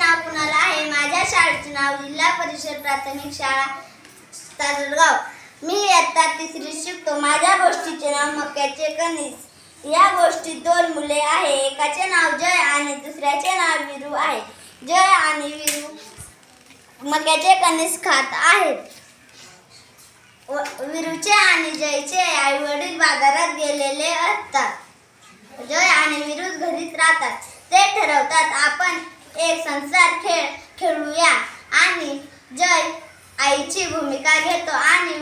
नाव कुणाल आहे. माझ्या शाळेचे नाव जिल्हा परिषद प्राथमिक शाळा तासगाव. मी इयत्ता 3री शिकतो. माझ्या गोष्टीचे नाव मक्याचे कणीस. या गोष्टीत 2 मुले आहे. एकाचे नाव जय आणि दुसऱ्याचे नाव वीरू आहे. जय आणि वीरू मक्याचे कणीस खात आहेत. वीरूचे आणि जयचे आई वडील बाजारात गेलेले असतात. जय आणि वीरू घरीच राहतात. ते ठरवतात आपण एक संसार खेळ खेळूया आणि जय आईची भूमिका घेतो आणि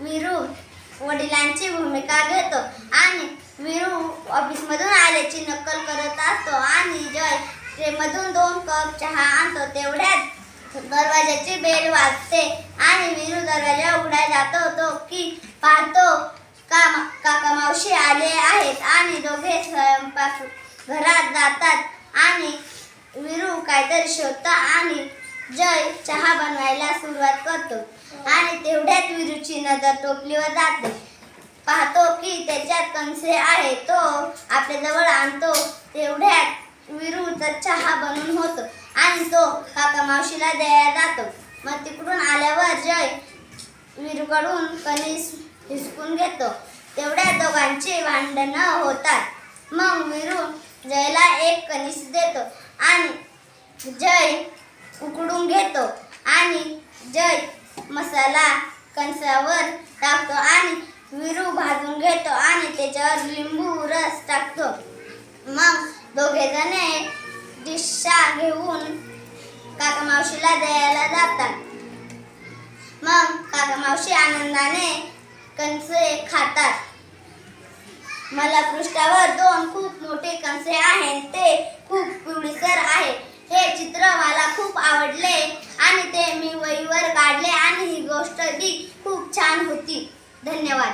वीरू वडिलांची भूमिका घेतो आणि वीरू ऑफिसमधून आल्याची नक्कल करत असतो आणि जय ट्रेमधून 2 कप चहा आणतो. तेवढ्यात दरवाजाची बेल वाजते आणि वीरू दरवाजा उघडायला जातो. तो की पाहतो काका मावशी आले आहेत आणि दोघे स्वयंपाक घरात जातात आणि वीरू काहीतरी शोधतो आणि जय चहा बनवायला सुरुवात करतो आणि तेवढ्यात वीरूची नजर टोपलीवर जाते. पाहतो की त्याच्यात कणसे आहे. तो आपल्याजवळ आणतो. तेवढ्यात वीरूचा चहा बनून होतो आणि तो काका मावशीला द्यायला जातो. मग तिकडून आल्यावर जय वीरूकडून कणीस हिसकून घेतो. तेवढ्यात दोघांची भांडणं होतात. मग वीरू जयला एक कणीस देतो आणि जय उकडून घेतो आणि जय मसाला कणसावर टाकतो आणि वीरू भाजून घेतो आणि त्याच्यावर लिंबू रस टाकतो. मग दोघेजणे डिशा घेऊन काका मावशीला द्यायला जातात. मग काका मावशी आनंदाने कणसे खातात. मला पृष्ठावर 2 खूप मोठे कणसे आहेत. ते खूप पिवळसर आहे. हे चित्र मला खूप आवडले आणि ते मी वहीवर काढले आणि ही गोष्ट ही खूप छान होती. धन्यवाद.